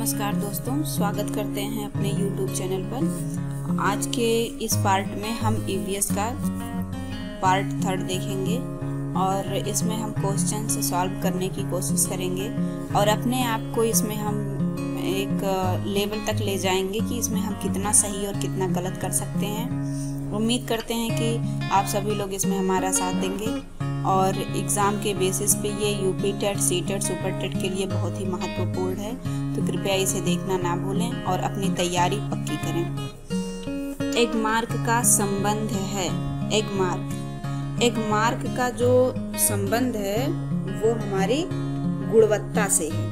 नमस्कार दोस्तों, स्वागत करते हैं अपने YouTube चैनल पर। आज के इस पार्ट में हम EVS का पार्ट 3 देखेंगे और इसमें हम क्वेश्चन सॉल्व करने की कोशिश करेंगे और अपने आप को इसमें हम एक लेवल तक ले जाएंगे कि इसमें हम कितना सही और कितना गलत कर सकते हैं। उम्मीद करते हैं कि आप सभी लोग इसमें हमारा साथ देंगे और एग्ज़ाम के बेसिस पे ये UP TET, C TET, super TET के लिए बहुत ही महत्वपूर्ण है, तो कृपया इसे देखना ना भूलें और अपनी तैयारी पक्की करें। एक मार्क का संबंध है। एक मार्क का जो संबंध है वो हमारी गुणवत्ता से है।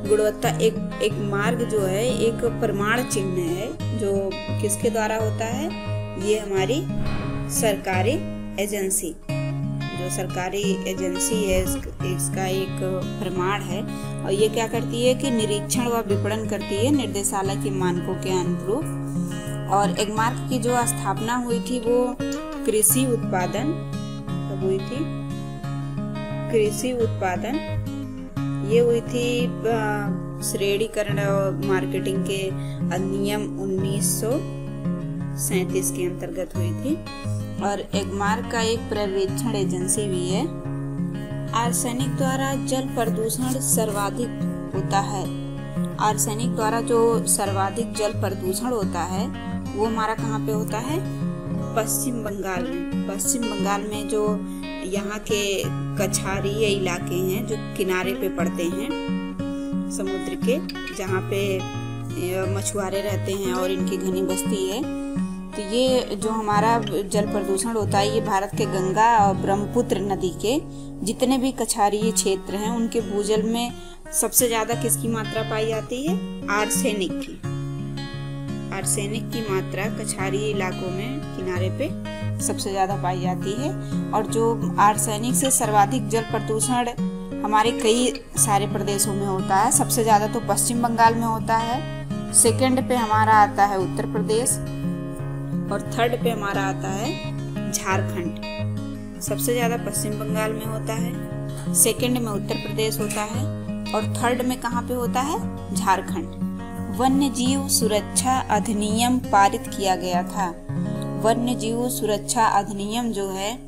गुणवत्ता एक मार्ग जो है एक प्रमाण चिन्ह है जो किसके द्वारा होता है? ये हमारी सरकारी एजेंसी, जो सरकारी एजेंसी है इसका एक प्रमाण है और ये क्या करती है कि निरीक्षण व विपणन करती है निर्देशालय के मानकों के अनुरूप। और एगमार्क की जो स्थापना हुई थी वो कृषि उत्पादन ये हुई थी श्रेणीकरण और मार्केटिंग के अधिनियम 1937 के अंतर्गत हुई थी। और एगमार्क का एक पर्यवेक्षण एजेंसी भी है। आर्सेनिक द्वारा जल प्रदूषण सर्वाधिक होता है। आर्सेनिक द्वारा जो सर्वाधिक जल प्रदूषण होता है वो हमारा कहाँ पे होता है? पश्चिम बंगाल में। पश्चिम बंगाल में जो यहाँ के कछारीय इलाके हैं जो किनारे पे पड़ते हैं समुद्र के, जहाँ पे मछुआरे रहते हैं और इनकी घनी बस्ती है, तो ये जो हमारा जल प्रदूषण होता है ये भारत के गंगा और ब्रह्मपुत्र नदी के जितने भी कछारीय क्षेत्र हैं उनके भूजल में सबसे ज्यादा किसकी मात्रा पाई जाती है? आर्सेनिक की। आर्सेनिक की मात्रा कछारीय इलाकों में किनारे पे सबसे ज्यादा पाई जाती है। और जो आर्सेनिक से सर्वाधिक जल प्रदूषण हमारे कई सारे प्रदेशों में होता है। सबसे ज्यादा तो पश्चिम बंगाल में होता है, सेकंड पे हमारा आता है उत्तर प्रदेश और थर्ड पे हमारा आता है झारखंड। सबसे ज्यादा पश्चिम बंगाल में होता है, सेकंड में उत्तर प्रदेश होता है और थर्ड में कहाँ पे होता है? झारखंड। वन्य जीव सुरक्षा अधिनियम पारित किया गया था। वन्य जीव सुरक्षा अधिनियम जो है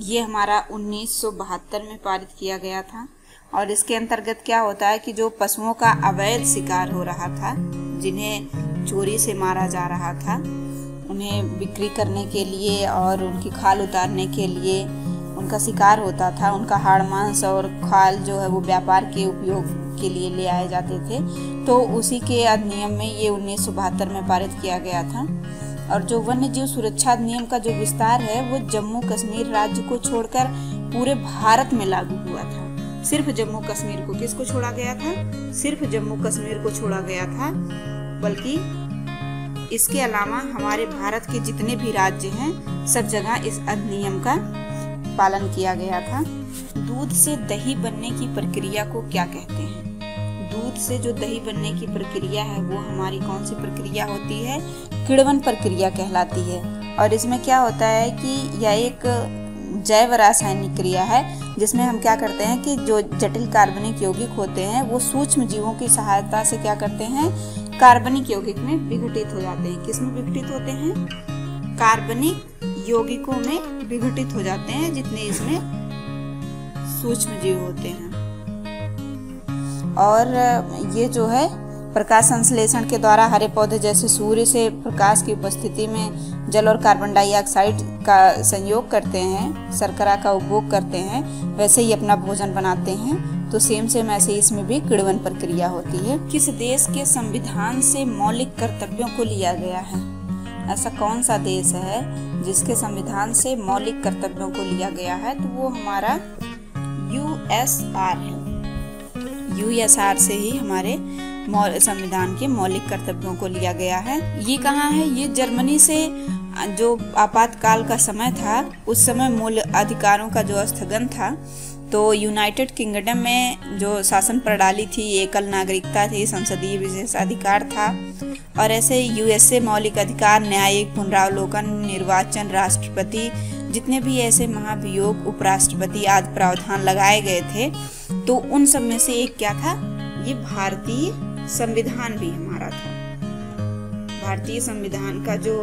ये हमारा 1972 में पारित किया गया था और इसके अंतर्गत क्या होता है कि जो पशुओं का अवैध शिकार हो रहा था, जिन्हें चोरी से मारा जा रहा था, उन्हें बिक्री करने के लिए और उनकी खाल उतारने के लिए उनका शिकार होता था, उनका हाड़ मांस और खाल जो है वो व्यापार के उपयोग के लिए ले आए जाते थे, तो उसी के अधिनियम में ये 1972 में पारित किया गया था। और जो वन्य जीव सुरक्षा अधिनियम का जो विस्तार है वो जम्मू कश्मीर राज्य को छोड़कर पूरे भारत में लागू हुआ था। सिर्फ जम्मू कश्मीर को किसको छोड़ा गया था? सिर्फ जम्मू कश्मीर को छोड़ा गया था, बल्कि इसके अलावा हमारे भारत के जितने भी राज्य हैं सब जगह इस अधिनियम का पालन किया गया था। दूध से दही बनने की प्रक्रिया को क्या कहते हैं? दूध से जो दही बनने की प्रक्रिया है वो हमारी कौन सी प्रक्रिया होती है? किण्वन प्रक्रिया कहलाती है। और इसमें क्या होता है कि यह एक जैव रासायनिक क्रिया है जिसमें हम क्या करते हैं कि जो जटिल कार्बनिक यौगिक होते हैं वो सूक्ष्म जीवों की सहायता से क्या करते हैं? कार्बनिक यौगिक में विघटित हो जाते हैं। किसमें विघटित होते हैं? कार्बनिक यौगिकों में विघटित हो जाते हैं जितने इसमें सूक्ष्म जीव होते हैं। और ये जो है प्रकाश संश्लेषण के द्वारा हरे पौधे जैसे सूर्य से प्रकाश की उपस्थिति में जल और कार्बन डाइऑक्साइड का संयोग करते हैं, शर्करा का उपभोग करते हैं, वैसे ही अपना भोजन बनाते हैं। तो सेम ऐसे इसमें भी किण्वन प्रक्रिया होती है। किस देश के संविधान से मौलिक कर्तव्यों को लिया गया है? ऐसा कौन सा देश है जिसके संविधान से मौलिक कर्तव्यों को लिया गया है? तो वो हमारा USR है। USR से ही हमारे संविधान के मौलिक कर्तव्यों को लिया गया है। ये कहाँ है? ये जर्मनी से जो आपातकाल का समय था उस समय मूल अधिकारों का जो स्थगन था, तो यूनाइटेड किंगडम में जो शासन प्रणाली थी, एकल नागरिकता थी, संसदीय विशेषाधिकार था और ऐसे USA मौलिक अधिकार, न्यायिक पुनरावलोकन, निर्वाचन, राष्ट्रपति, जितने भी ऐसे महाभियोग, उपराष्ट्रपति आदि प्रावधान लगाए गए थे, तो उन सब में से एक क्या था? ये भारतीय संविधान भी हमारा था। भारतीय संविधान का जो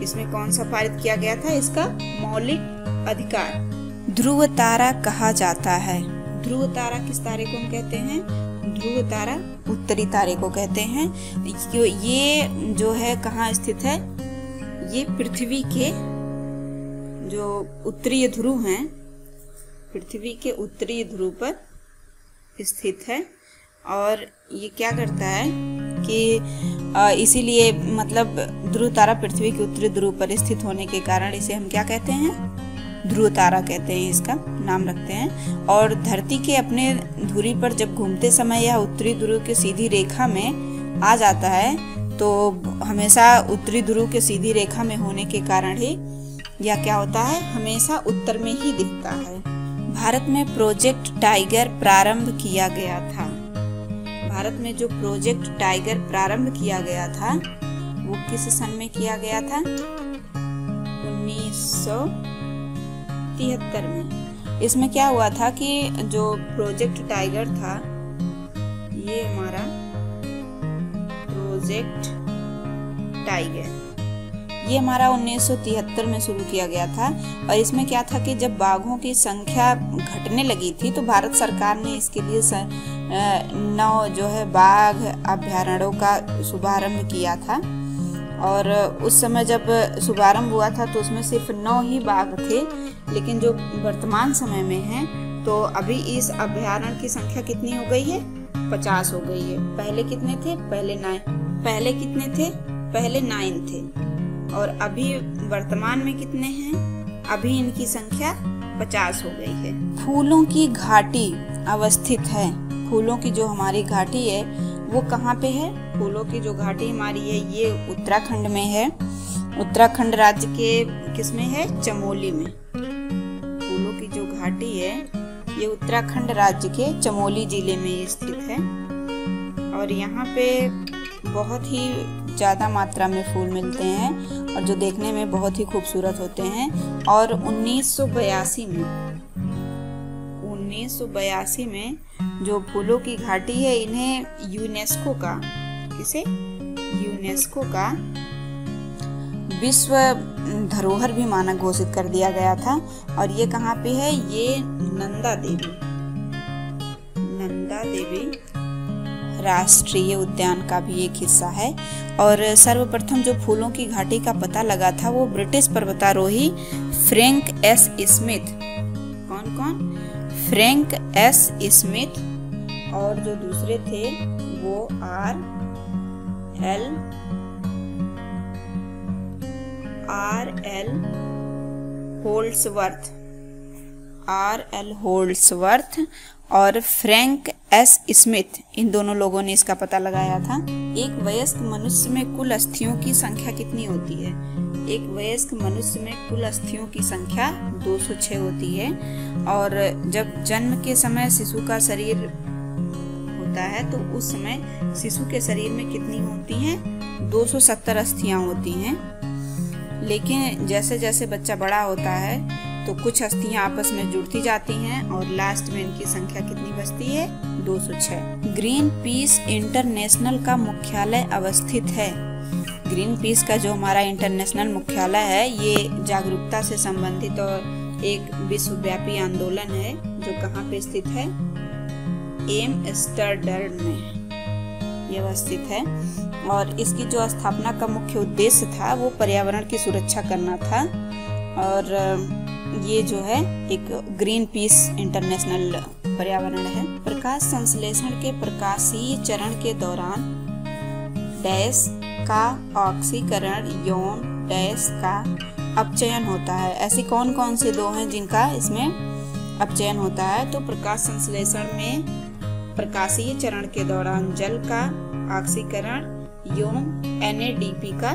इसमें कौन सा पारित किया गया था, इसका मौलिक अधिकार। ध्रुव तारा कहा जाता है। ध्रुव तारा किस तारे को हम कहते हैं? ध्रुव तारा उत्तरी तारे को कहते हैं। ये जो है कहाँ स्थित है? ये पृथ्वी के जो उत्तरीय ध्रुव हैं, पृथ्वी के उत्तरीय ध्रुव पर स्थित है। और ये क्या करता है कि इसीलिए मतलब ध्रुव तारा पृथ्वी के उत्तरी ध्रुव पर स्थित होने के कारण इसे हम क्या कहते हैं? ध्रुव तारा कहते हैं, इसका नाम रखते हैं। और धरती के अपने धुरी पर जब घूमते समय यह उत्तरी ध्रुव के सीधी रेखा में आ जाता है, तो हमेशा उत्तरी ध्रुव के सीधी रेखा में होने के कारण ही यह क्या होता है? हमेशा उत्तर में ही दिखता है। भारत में प्रोजेक्ट टाइगर प्रारंभ किया गया था। भारत में जो प्रोजेक्ट टाइगर प्रारंभ किया गया था वो किस सन में किया गया था? 1973 में। इसमें क्या हुआ था कि जो प्रोजेक्ट टाइगर था, ये हमारा प्रोजेक्ट टाइगर, ये हमारा 1973 में शुरू किया गया था। और इसमें क्या था कि जब बाघों की संख्या घटने लगी थी तो भारत सरकार ने इसके लिए 9 जो है बाघ अभ्यारण्यों का शुभारंभ किया था। और उस समय जब शुभारंभ हुआ था तो उसमें सिर्फ 9 ही बाघ थे, लेकिन जो वर्तमान समय में है तो अभी इस अभ्यारण्य की संख्या कितनी हो गई है? 50 हो गई है। पहले कितने थे? पहले 9 थे। और अभी वर्तमान में कितने हैं? अभी इनकी संख्या 50 हो गई है। फूलों की घाटी अवस्थित है। फूलों की जो हमारी घाटी है वो कहाँ पे है? फूलों की जो घाटी हमारी है ये उत्तराखंड में है। उत्तराखंड राज्य के किसमें है? चमोली में। फूलों की जो घाटी है ये उत्तराखंड राज्य के चमोली जिले में स्थित है। और यहाँ पे बहुत ही ज़्यादा मात्रा में फूल मिलते हैं और जो देखने में बहुत ही खूबसूरत होते हैं। और 1982 में जो फूलों की घाटी है, इन्हें यूनेस्को का विश्व धरोहर भी माना घोषित कर दिया गया था। और ये कहाँ पे है? ये नंदा देवी राष्ट्रीय उद्यान का भी एक हिस्सा है। और सर्वप्रथम जो फूलों की घाटी का पता लगा था वो ब्रिटिश पर्वतारोही फ्रैंक एस स्मिथ। कौन? Frank S Smith. और जो दूसरे थे वो आर एल होल्ड्सवर्थ और फ्रैंक एस स्मिथ, इन दोनों लोगों ने इसका पता लगाया था। एक वयस्क मनुष्य में कुल अस्थियों की संख्या कितनी होती है? एक वयस्क मनुष्य में कुल अस्थियों की संख्या 206 होती है। और जब जन्म के समय शिशु का शरीर होता है तो उस समय शिशु के शरीर में कितनी होती हैं? 270 अस्थियां होती हैं। लेकिन जैसे जैसे बच्चा बड़ा होता है तो कुछ अस्थियां आपस में जुड़ती जाती हैं और लास्ट में इनकी संख्या कितनी बचती है? 206। ग्रीन पीस इंटरनेशनल का मुख्यालय अवस्थित है। ग्रीन पीस का जो हमारा इंटरनेशनल मुख्यालय है ये जागरूकता से संबंधित और एक विश्वव्यापी आंदोलन है जो कहाँ पे स्थित है? एम्स्टर्डम में ये अवस्थित है। और इसकी जो स्थापना का मुख्य उद्देश्य था वो पर्यावरण की सुरक्षा करना था। और ये जो है एक ग्रीन पीस इंटरनेशनल पर्यावरण है। प्रकाश संश्लेषण के प्रकाशीय चरण के दौरान डैश का ऑक्सीकरण यौन डैश का अपचयन होता है। ऐसी कौन कौन से दो हैं जिनका इसमें अपचयन होता है? तो प्रकाश संश्लेषण में प्रकाशीय चरण के दौरान जल का ऑक्सीकरण यौन NADP का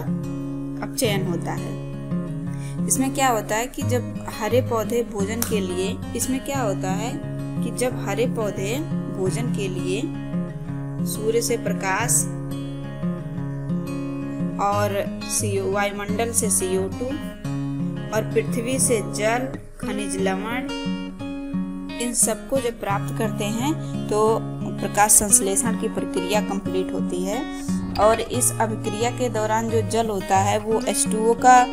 अपचयन होता है। इसमें क्या होता है कि जब हरे पौधे भोजन के लिए, इसमें क्या होता है कि जब हरे पौधे भोजन के लिए सूर्य से प्रकाश और वायुमंडल से CO2 और पृथ्वी से जल, खनिज लवण, इन सबको जब प्राप्त करते हैं तो प्रकाश संश्लेषण की प्रक्रिया कंप्लीट होती है और इस अभिक्रिया के दौरान जो जल होता है वो H2O का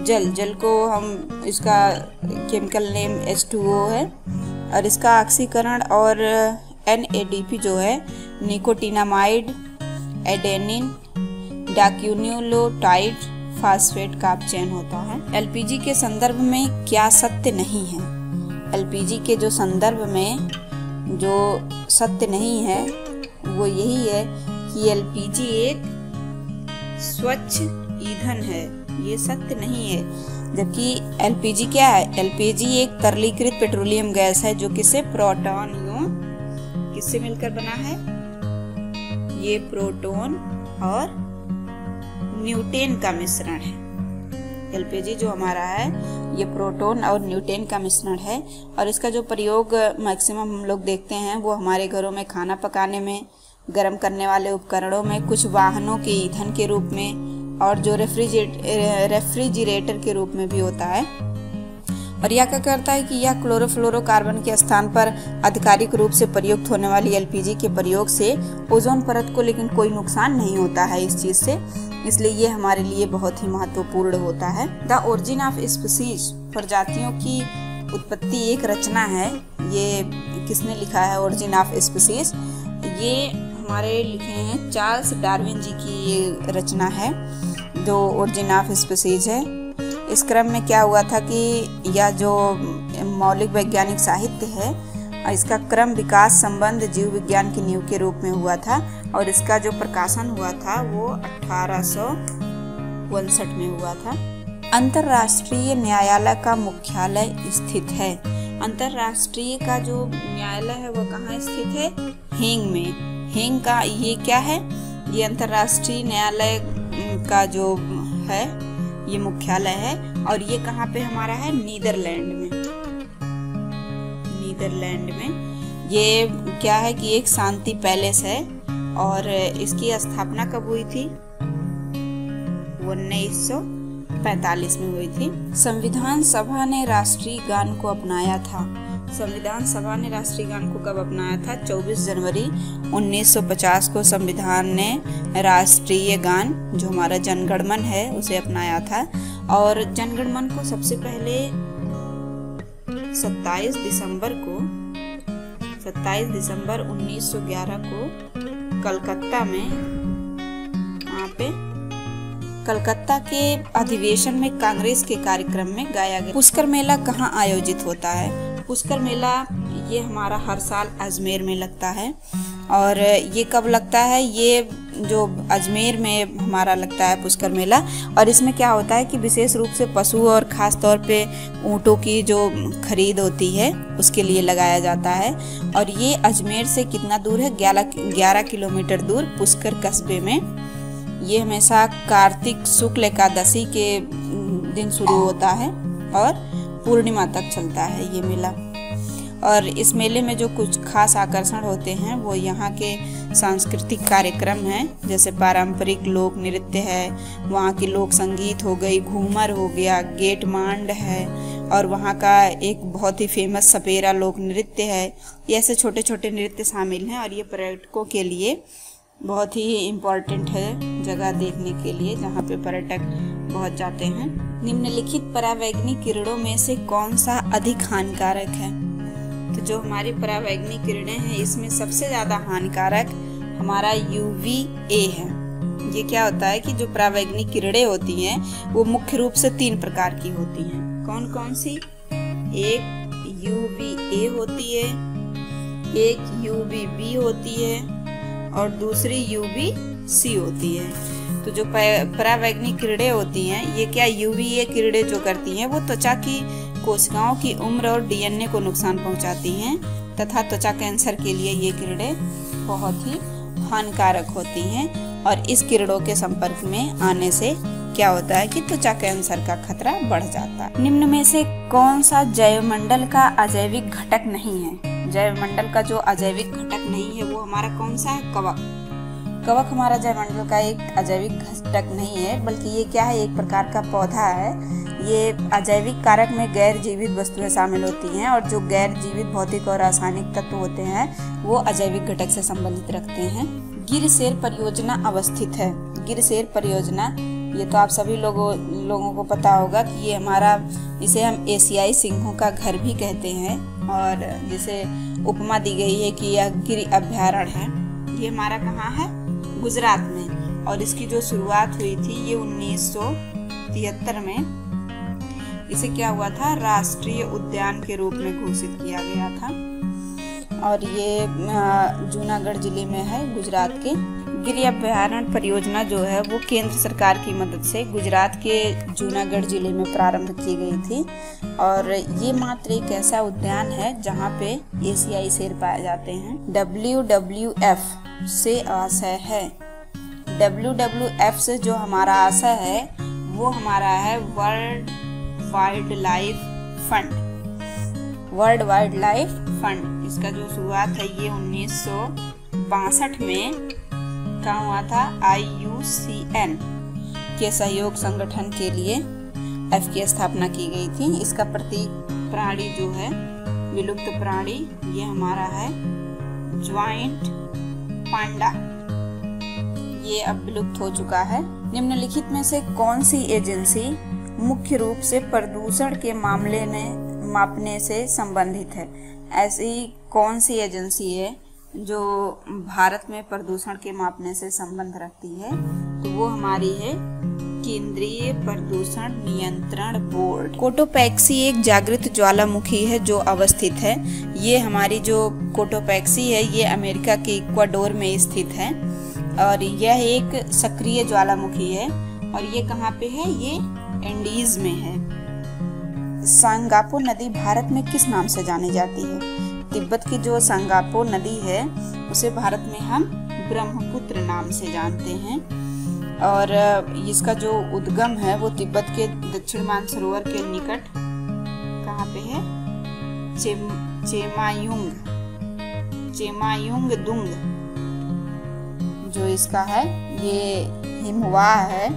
जल को हम इसका केमिकल नेम H2O है और इसका ऑक्सीकरण और NADP जो है निकोटिनामाइड एडेनिन डाइन्यूक्लियोटाइड फास्फेट का अपचयन होता है। एलपीजी के संदर्भ में क्या सत्य नहीं है? एलपीजी के जो संदर्भ में जो सत्य नहीं है वो यही है कि एलपीजी एक स्वच्छ ईंधन है, ये सत्य नहीं है। जबकि एलपीजी क्या है? एलपीजी एक तरलीकृत पेट्रोलियम गैस है जो किससे प्रोटॉन किससे मिलकर बना है? ये प्रोटॉन और न्यूटेन का मिश्रण है। एलपीजी जो हमारा है ये प्रोटॉन और न्यूटेन का मिश्रण है और इसका जो प्रयोग मैक्सिमम हम लोग देखते हैं वो हमारे घरों में खाना पकाने में, गर्म करने वाले उपकरणों में, कुछ वाहनों के ईंधन के रूप में और जो रेफ्रिजरेटर के रूप में भी होता है। और यह क्या करता है कि यह क्लोरोफ्लोरोकार्बन के स्थान पर आधिकारिक रूप से प्रयुक्त होने वाली एलपीजी के प्रयोग से ओजोन परत को लेकिन कोई नुकसान नहीं होता है इस चीज़ से, इसलिए ये हमारे लिए बहुत ही महत्वपूर्ण होता है। द ओरिजिन ऑफ स्पीसीज, प्रजातियों की उत्पत्ति एक रचना है। ये किसने लिखा है ओरिजिन ऑफ स्पीसीज? ये हमारे लिखे हैं चार्ल्स डार्विन जी की ये रचना है जो ओरिजिन ऑफ स्पीसीज है। इस क्रम में क्या हुआ था कि यह जो मौलिक वैज्ञानिक साहित्य है इसका क्रम विकास संबंध जीव विज्ञान की नींव के रूप में हुआ था और इसका जो प्रकाशन हुआ था वो 1859 में हुआ था। अंतर्राष्ट्रीय न्यायालय का मुख्यालय स्थित है। अंतर्राष्ट्रीय का जो न्यायालय है वो कहाँ स्थित है? हेग में। हेग का ये क्या है? ये अंतर्राष्ट्रीय न्यायालय का जो है ये मुख्यालय है और ये कहाँ पे हमारा है? नीदरलैंड में। नीदरलैंड में ये क्या है कि एक शांति पैलेस है और इसकी स्थापना कब हुई थी? 1945 में हुई थी। संविधान सभा ने राष्ट्रीय गान को अपनाया था। संविधान सभा ने राष्ट्रीय गान को कब अपनाया था? 24 जनवरी 1950 को संविधान ने राष्ट्रीय गान जो हमारा जनगणमन है उसे अपनाया था और जनगणमन को सबसे पहले 27 दिसंबर 1911 को कलकत्ता में कलकत्ता के अधिवेशन में कांग्रेस के कार्यक्रम में गाया गया। पुष्कर मेला कहाँ आयोजित होता है? पुष्कर मेला ये हमारा हर साल अजमेर में लगता है और ये कब लगता है? ये जो अजमेर में हमारा लगता है पुष्कर मेला और इसमें क्या होता है कि विशेष रूप से पशु और ख़ास तौर पे ऊँटों की जो खरीद होती है उसके लिए लगाया जाता है। और ये अजमेर से कितना दूर है? 11 किलोमीटर दूर पुष्कर कस्बे में। ये हमेशा कार्तिक शुक्ल एकादशी के दिन शुरू होता है और पूर्णिमा तक चलता है ये मेला। और इस मेले में जो कुछ खास आकर्षण होते हैं वो यहाँ के सांस्कृतिक कार्यक्रम हैं, जैसे पारंपरिक लोक नृत्य है, वहाँ की लोक संगीत हो गई, घूमर हो गया, गेट मांड है और वहाँ का एक बहुत ही फेमस सपेरा लोक नृत्य है। ये ऐसे छोटे छोटे नृत्य शामिल हैं और ये पर्यटकों के लिए बहुत ही इम्पोर्टेंट है जगह देखने के लिए, जहाँ पे पर्यटक बहुत जाते हैं। निम्नलिखित परावैंगनी किरणों में से कौन सा अधिक हानिकारक है? तो जो हमारी परावैंगनी किरणें हैं इसमें सबसे ज़्यादा हानिकारक हमारा UVA है। ये क्या होता है कि जो परावैंगनी किरणें होती हैं वो मुख्य रूप से 3 प्रकार की होती हैं। कौन कौन सी? एक UVA होती है, एक UVB होती है और दूसरी UVC होती है। तो जो परावैंगनी किरणें होती हैं ये क्या UVA किरणें जो करती हैं वो त्वचा की कोशिकाओं की उम्र और DNA को नुकसान पहुंचाती हैं तथा त्वचा कैंसर के लिए ये किरणें बहुत ही हानिकारक होती हैं और इस किरणों के संपर्क में आने से क्या होता है कि त्वचा कैंसर का खतरा बढ़ जाता है। निम्न में से कौन सा जैवमंडल का अजैविक घटक नहीं है? जैवमंडल का जो अजैविक घटक नहीं है वो हमारा कौन सा है? कवक। कवक हमारा जैवमंडल का एक अजैविक घटक नहीं है, बल्कि ये क्या है? एक प्रकार का पौधा है ये अजैविक कारक में गैर जीवित वस्तुएं शामिल होती हैं और जो गैर जीवित भौतिक और रासायनिक तत्व होते हैं वो अजैविक घटक से संबंधित रखते हैं। गिरसेर परियोजना अवस्थित है। गिरसेर परियोजना, ये तो आप सभी लोगों को पता होगा कि ये हमारा, इसे हम एशियाई सिंहों का घर भी कहते हैं और जिसे उपमा दी गई है कि यह गिर अभयारण्य है। ये हमारा कहाँ है? गुजरात में। और इसकी जो शुरुआत हुई थी ये 1973 में इसे क्या हुआ था, राष्ट्रीय उद्यान के रूप में घोषित किया गया था और ये जूनागढ़ जिले में है, गुजरात के। गिर अभयारण्य परियोजना जो है वो केंद्र सरकार की मदद से गुजरात के जूनागढ़ जिले में प्रारंभ की गई थी और ये मात्र एक ऐसा उद्यान है जहाँ पे एशियाई शेर पाए जाते हैं। WWF से आशय है, WWF से जो हमारा आशय है वो हमारा है world wild life fund. World wild life fund, इसका जो शुरुआत है ये 1962 में कहाँ हुआ था, IUCN के सहयोग संगठन के लिए F की स्थापना की गई थी। इसका प्रतीक प्राणी जो है, विलुप्त प्राणी, ये हमारा है ज्वाइंट पांडा, ये अब विलुप्त हो चुका है। निम्नलिखित में से कौन सी एजेंसी मुख्य रूप से प्रदूषण के मामले में मापने से संबंधित है? ऐसी कौन सी एजेंसी है जो भारत में प्रदूषण के मापने से संबंध रखती है? तो वो हमारी है केंद्रीय प्रदूषण नियंत्रण बोर्ड। कोटोपैक्सी एक जागृत ज्वालामुखी है जो अवस्थित है। ये हमारी जो कोटोपैक्सी है ये अमेरिका के इक्वाडोर में स्थित है और यह एक सक्रिय ज्वालामुखी है और ये कहाँ पे है, ये एंडीज में है। सांगापो नदी भारत में किस नाम से जानी जाती है? तिब्बत की जो सांगापो नदी है उसे भारत में हम ब्रह्मपुत्र नाम से जानते हैं और इसका जो उद्गम है वो तिब्बत के दक्षिण मानसरोवर के निकट कहाँ पे है, चेमायुंग दुंग जो इसका है ये हिमवाह है।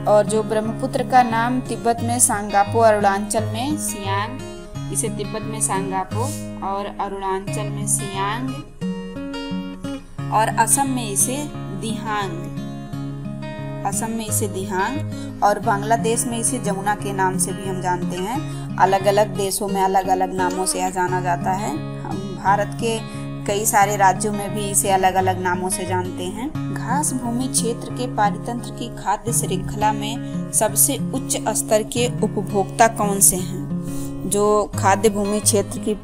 और जो ब्रह्मपुत्र का नाम तिब्बत में सांगापो, अरुणाचल में सियांग, इसे तिब्बत में सांगापो और अरुणाचल में सियांग और असम में इसे दिहांग और बांग्लादेश में इसे जमुना के नाम से भी हम जानते हैं। अलग अलग देशों में अलग अलग नामों से यह जाना जाता है। हम भारत के कई सारे राज्यों में भी इसे अलग अलग नामों से जानते हैं। घास भूमि क्षेत्र के पारितंत्र की खाद्य श्रृंखला में सबसे उच्च स्तर के उपभोक्ता कौन से हैं? जो खाद्य भूमि क्षेत्र की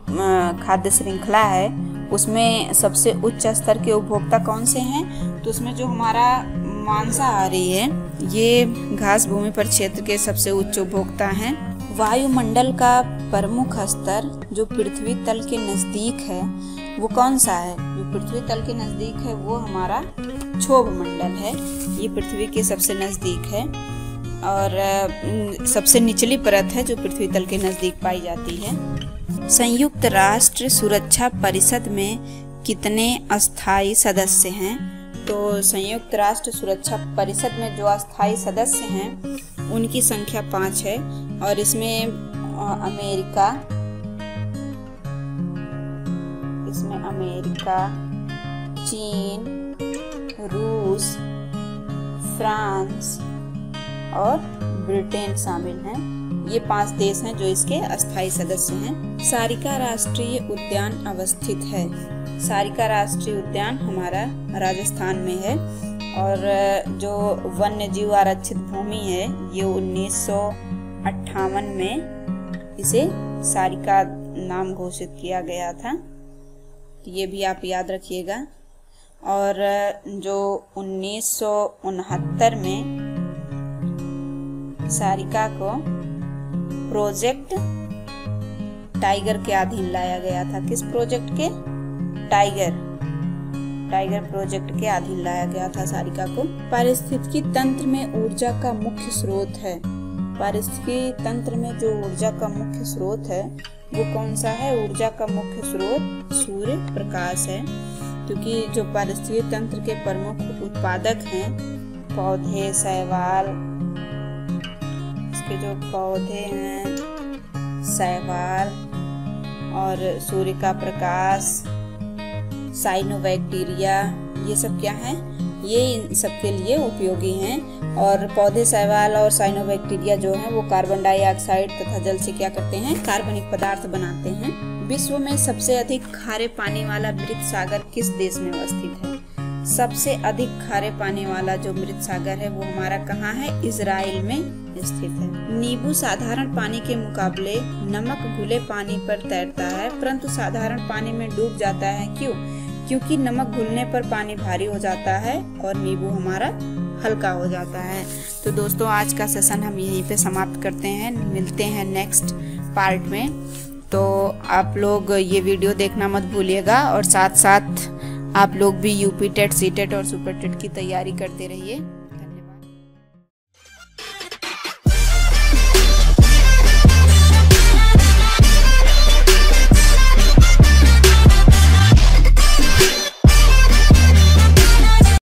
खाद्य श्रृंखला है उसमें सबसे उच्च स्तर के उपभोक्ता कौन से हैं? तो उसमें जो हमारा मांसाहारी है ये घास भूमि पर क्षेत्र के सबसे उच्च उपभोक्ता हैं। वायुमंडल का प्रमुख स्तर जो पृथ्वी तल के नजदीक है वो कौन सा है? जो पृथ्वी तल के नजदीक है वो हमारा क्षोभ मंडल है, ये पृथ्वी के सबसे नजदीक है और सबसे निचली परत है जो पृथ्वी तल के नजदीक पाई जाती है। संयुक्त राष्ट्र सुरक्षा परिषद में कितने अस्थायी सदस्य हैं? तो संयुक्त राष्ट्र सुरक्षा परिषद में जो अस्थायी सदस्य हैं उनकी संख्या 5 है और इसमें अमेरिका, चीन, रूस, फ्रांस और ब्रिटेन शामिल हैं। ये 5 देश हैं जो इसके अस्थायी सदस्य हैं। सारिका राष्ट्रीय उद्यान अवस्थित है। सारिका राष्ट्रीय उद्यान हमारा राजस्थान में है और जो वन्य जीव आरक्षित भूमि है ये 1958 में इसे सारिका नाम घोषित किया गया था, ये भी आप याद रखिएगा। और जो 1969 में सारिका को प्रोजेक्ट टाइगर के अधीन लाया गया था। किस प्रोजेक्ट के? टाइगर प्रोजेक्ट के अधीन लाया गया था सारिका को। पारिस्थितिकी तंत्र में ऊर्जा का मुख्य स्रोत है। पारिस्थितिकी तंत्र में जो ऊर्जा का मुख्य स्रोत है वो कौन सा है? ऊर्जा का मुख्य स्रोत सूर्य प्रकाश है, क्योंकि जो पारिस्थितिकी तंत्र के प्रमुख उत्पादक हैं पौधे, शैवाल, के जो पौधे हैं, शैवाल और सूर्य का प्रकाश, साइनोबैक्टीरिया, ये सब क्या है, ये इन सब के लिए उपयोगी हैं। और पौधे, शैवाल और साइनोबैक्टीरिया जो हैं वो कार्बन डाइऑक्साइड तथा जल से क्या करते हैं, कार्बनिक पदार्थ बनाते हैं। विश्व में सबसे अधिक खारे पानी वाला मृत सागर किस देश में अवस्थित है? सबसे अधिक खारे पानी वाला जो मृत सागर है वो हमारा कहाँ है? इजराइल में स्थित है। नींबू साधारण पानी के मुकाबले नमक घुले पानी पर तैरता है, परंतु साधारण पानी में डूब जाता है। क्यों? क्योंकि नमक घुलने पर पानी भारी हो जाता है और नींबू हमारा हल्का हो जाता है। तो दोस्तों, आज का सेशन हम यहीं पे समाप्त करते हैं। मिलते हैं नेक्स्ट पार्ट में। तो आप लोग ये वीडियो देखना मत भूलिएगा और साथ साथ आप लोग भी यूपी टेट, सी टेट और सुपर टेट की तैयारी करते रहिए।